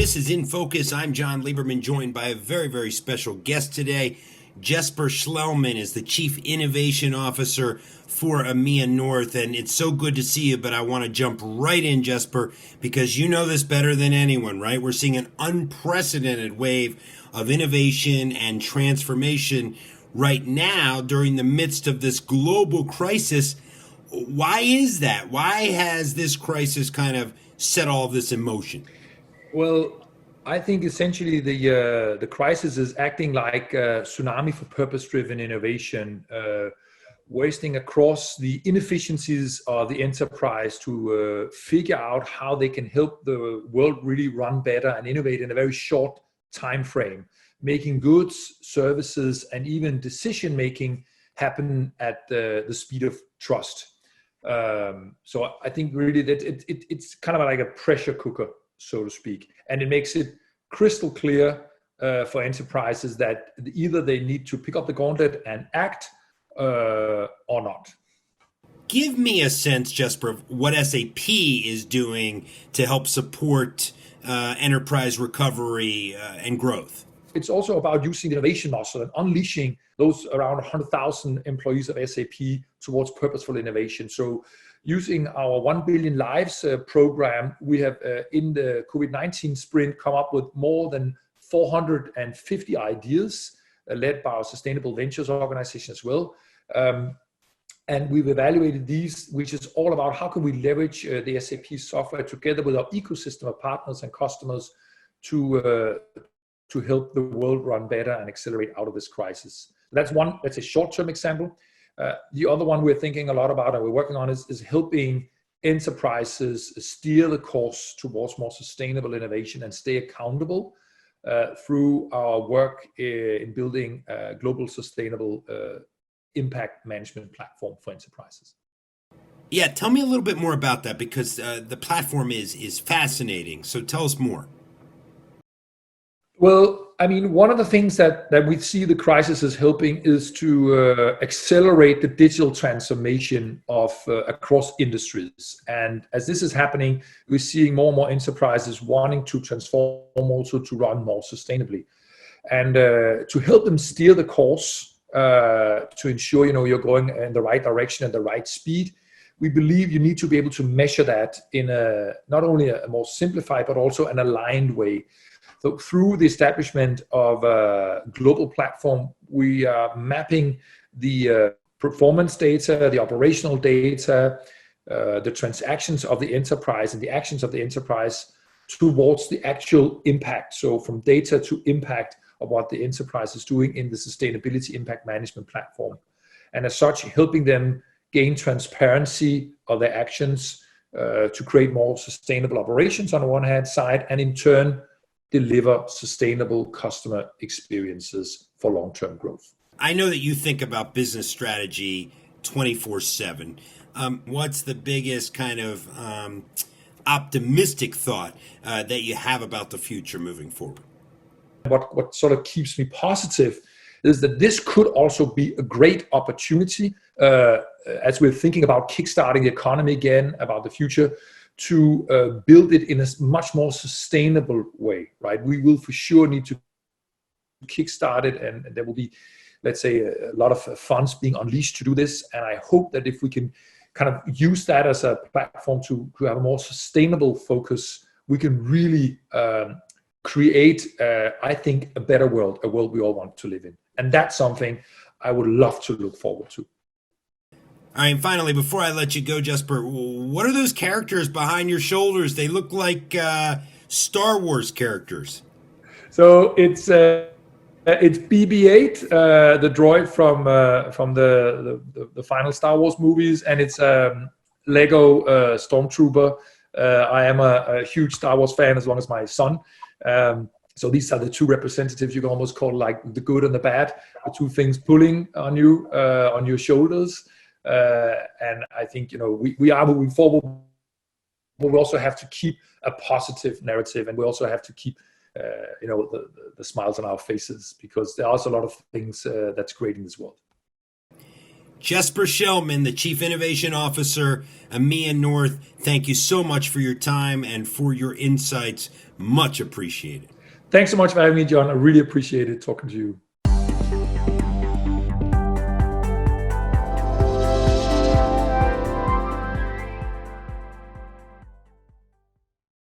This is In Focus. I'm John Lieberman, joined by a very, very special guest today. Jesper Schleimann is the Chief Innovation Officer for EMEA North, and it's so good to see you, but I want to jump right in, Jesper, because you know this better than anyone, right? We're seeing an unprecedented wave of innovation and transformation right now during the midst of this global crisis. Why is that? Why has this crisis kind of set all of this in motion? Well, I think essentially the crisis is acting like a tsunami for purpose-driven innovation, wasting across the inefficiencies of the enterprise to figure out how they can help the world really run better and innovate in a very short time frame, making goods, services, and even decision-making happen at the speed of trust. So I think really that it's kind of like a pressure cooker, so to speak, and it makes it crystal clear for enterprises that either they need to pick up the gauntlet and act or not. Give me a sense, Jesper, of what SAP is doing to help support enterprise recovery and growth. It's also about using the innovation muscle and unleashing those around 100,000 employees of SAP towards purposeful innovation. So using our 1 Billion Lives program, we have in the COVID-19 sprint come up with more than 450 ideas led by our Sustainable Ventures organization as well. And we've evaluated these, which is all about how can we leverage the SAP software together with our ecosystem of partners and customers to help the world run better and accelerate out of this crisis. That's a short-term example. The other one we're thinking a lot about and we're working on is helping enterprises steer the course towards more sustainable innovation and stay accountable through our work in building a global sustainable impact management platform for enterprises. Yeah, tell me a little bit more about that, because the platform is fascinating. So tell us more. Well, I mean, one of the things that we see the crisis is helping is to accelerate the digital transformation of across industries. And as this is happening, we're seeing more and more enterprises wanting to transform also to run more sustainably. And to help them steer the course to ensure, you're going in the right direction at the right speed, we believe you need to be able to measure that in not only a more simplified, but also an aligned way. So through the establishment of a global platform, we are mapping the performance data, the operational data, the transactions of the enterprise and the actions of the enterprise towards the actual impact. So from data to impact of what the enterprise is doing in the sustainability impact management platform. And as such, helping them gain transparency of their actions to create more sustainable operations on the one hand side, and in turn, deliver sustainable customer experiences for long-term growth. I know that you think about business strategy 24/7. What's the biggest kind of optimistic thought that you have about the future moving forward? What sort of keeps me positive is that this could also be a great opportunity as we're thinking about kickstarting the economy again, about the future, to build it in a much more sustainable way, right? We will for sure need to kickstart it, and there will be, let's say, a lot of funds being unleashed to do this. And I hope that if we can kind of use that as a platform to have a more sustainable focus, we can really create, I think, a better world, a world we all want to live in. And that's something I would love to look forward to. All right, finally, before I let you go, Jesper, what are those characters behind your shoulders? They look like Star Wars characters. So it's BB-8, the droid from the final Star Wars movies, and it's Lego Stormtrooper. I am a huge Star Wars fan, as long as my son. So these are the two representatives you can almost call like the good and the bad, the two things pulling on you, on your shoulders. And I think, we are moving forward, but we also have to keep a positive narrative, and we also have to keep, the smiles on our faces, because there are also a lot of things that's great in this world. Jesper Schleimann, the Chief Innovation Officer, EMEA North, thank you so much for your time and for your insights. Much appreciated. Thanks so much for having me, John. I really appreciate it talking to you.